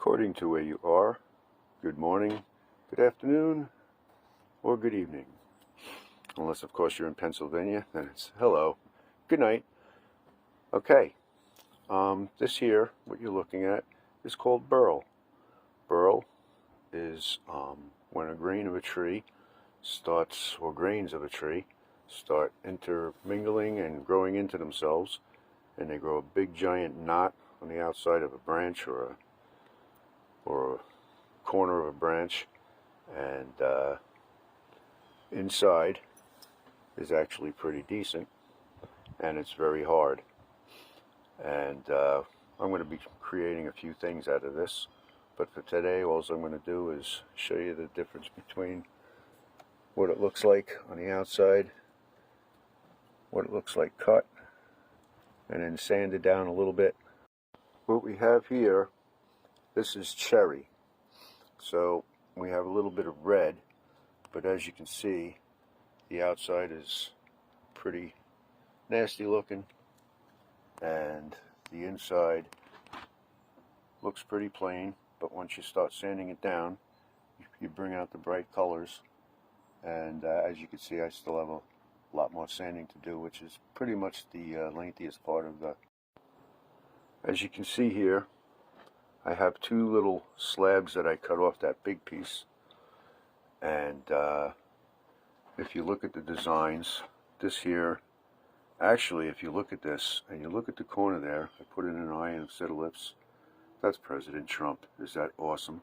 according to where you are. Good morning, good afternoon, or good evening. Unless, of course, you're in Pennsylvania, then it's hello, good night. Okay, this here, what you're looking at, is called burl. Burl is when a grain of a tree starts, or grains of a tree, start intermingling and growing into themselves, and they grow a big giant knot on the outside of a branch or a corner of a branch, and inside is actually pretty decent, and it's very hard. And I'm going to be creating a few things out of this, but for today all I'm going to do is show you the difference between what it looks like on the outside, what it looks like cut, and then sanded down a little bit. What we have here, this is cherry, so we have a little bit of red, but as you can see, the outside is pretty nasty looking, and the inside looks pretty plain, but once you start sanding it down, you bring out the bright colors, and as you can see, I still have a lot more sanding to do, which is pretty much the lengthiest part of the... As you can see here, I have two little slabs that I cut off that big piece, and if you look at the designs, this here, actually if you look at this and you look at the corner there, I put in an eye instead of lips. That's President Trump. Is that awesome?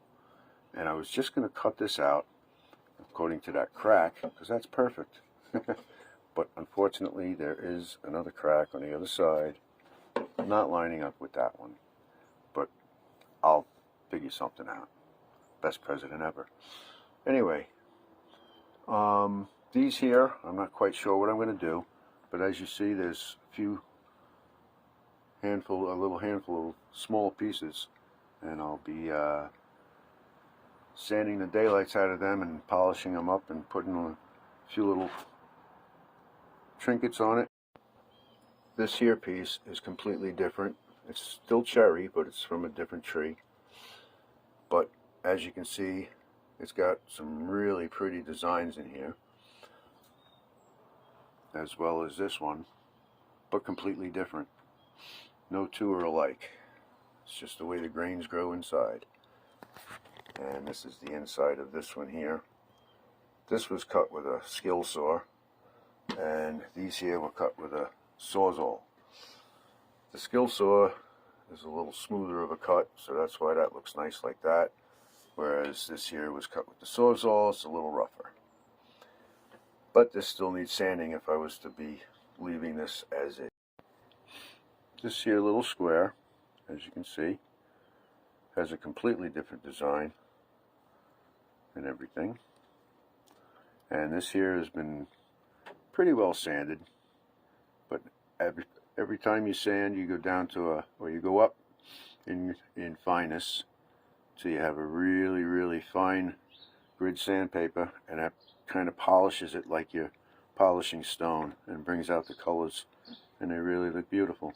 And I was just going to cut this out according to that crack, because that's perfect. But unfortunately there is another crack on the other side, not lining up with that one, but I'll figure something out. Best president ever. Anyway, these here, I'm not quite sure what I'm going to do, but as you see, there's a little handful of small pieces, and I'll be sanding the daylights out of them and polishing them up and putting a few little trinkets on it. This here piece is completely different. It's still cherry, but it's from a different tree. But as you can see, it's got some really pretty designs in here, as well as this one, but completely different. No two are alike. It's just the way the grains grow inside. And this is the inside of this one here. This was cut with a skill saw, and these here were cut with a sawzall. The skill saw is a little smoother of a cut, so that's why that looks nice like that, whereas this here was cut with the sawzall. It's a little rougher, but this still needs sanding if I was to be leaving this as is. This here little square, as you can see, has a completely different design and everything, and this here has been pretty well sanded, but every time you sand, you go down to you go up in fineness, so you have a really fine grid sandpaper, and that kind of polishes it like you're polishing stone, and brings out the colors, and they really look beautiful.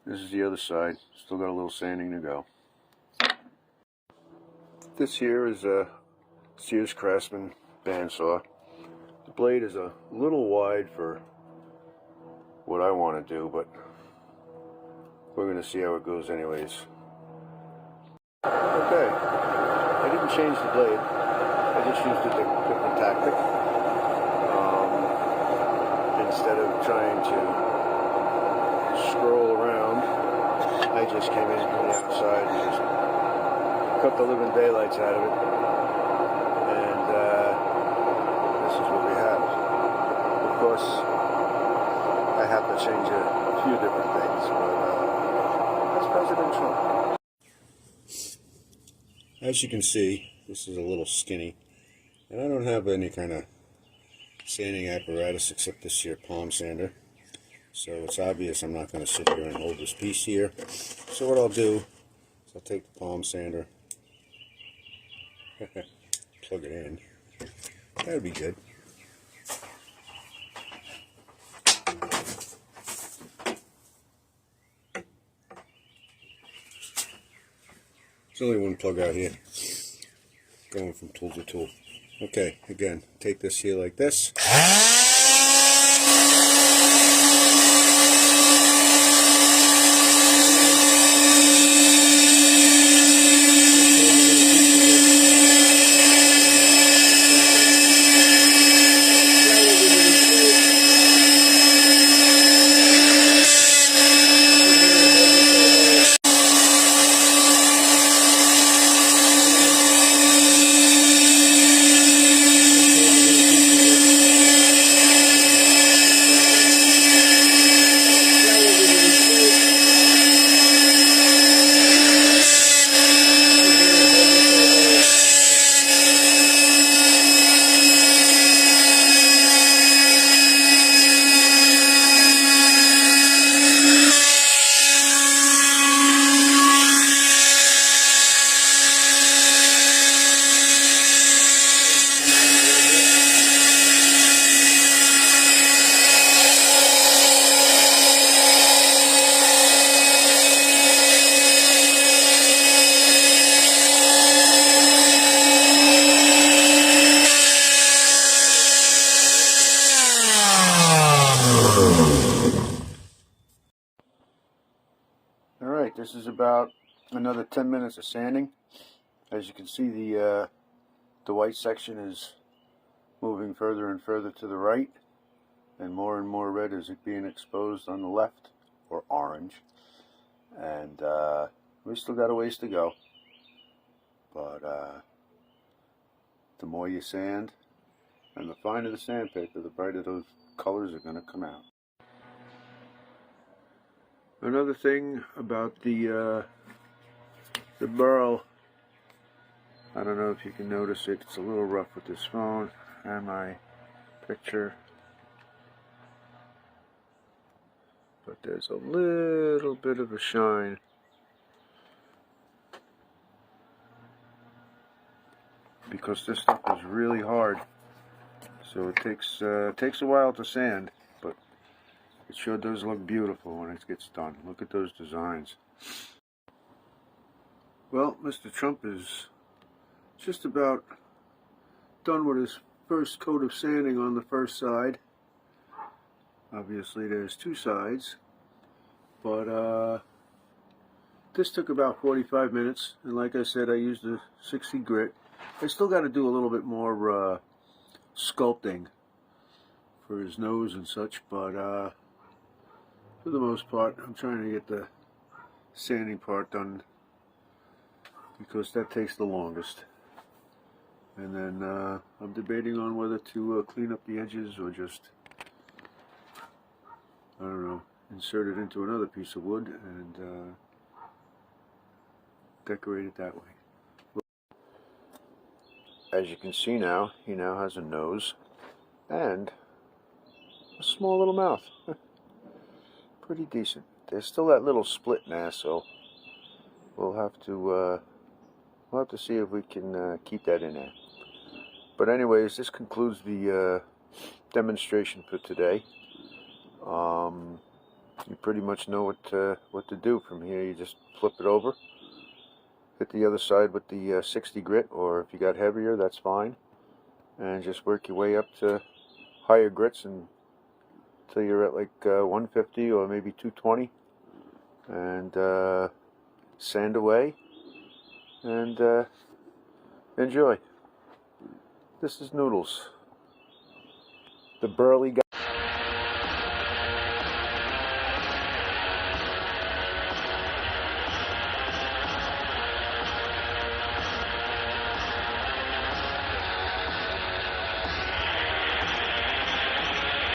This is the other side. Still got a little sanding to go. This here is a Sears Craftsman Band Saw. The blade is a little wide for what I want to do, but we're going to see how it goes anyways. Okay, I didn't change the blade. I just used a different tactic. Instead of trying to scroll around, I just came in from the outside and just cut the living daylights out of it, and this is what we have. Of course, I have to change a few different things, but that's President Trump. As you can see, this is a little skinny, and I don't have any kind of sanding apparatus except this here palm sander, so it's obvious I'm not going to sit here and hold this piece here. So what I'll do is I'll take the palm sander, plug it in. That would be good. There's only one plug out here, going from tool to tool. Okay, again, take this here like this. Alright, this is about another 10 minutes of sanding. As you can see, the white section is moving further and further to the right, and more red is being exposed on the left, or orange. And we still got a ways to go, but the more you sand and the finer the sandpaper, the brighter those colors are going to come out. Another thing about the burl, I don't know if you can notice it, it's a little rough with this phone and my picture, but there's a little bit of a shine. Because this stuff is really hard, so it takes a while to sand, but it sure does look beautiful when it gets done. Look at those designs. Well, Mr. Trump is just about done with his first coat of sanding on the first side. Obviously there's two sides, but this took about 45 minutes, and like I said, I used a 60 grit. I still got to do a little bit more sculpting for his nose and such, but for the most part, I'm trying to get the sanding part done because that takes the longest. And then I'm debating on whether to clean up the edges or just, I don't know, insert it into another piece of wood and decorate it that way. As you can see now, he now has a nose and a small little mouth. Pretty decent. There's still that little split now, so we'll have to see if we can keep that in there. But anyways, this concludes the demonstration for today. You pretty much know what to do from here. You just flip it over, hit the other side with the 60 grit, or if you got heavier, that's fine, and just work your way up to higher grits until you're at like 150 or maybe 220, and sand away and enjoy. This is Noodles, the burly guy.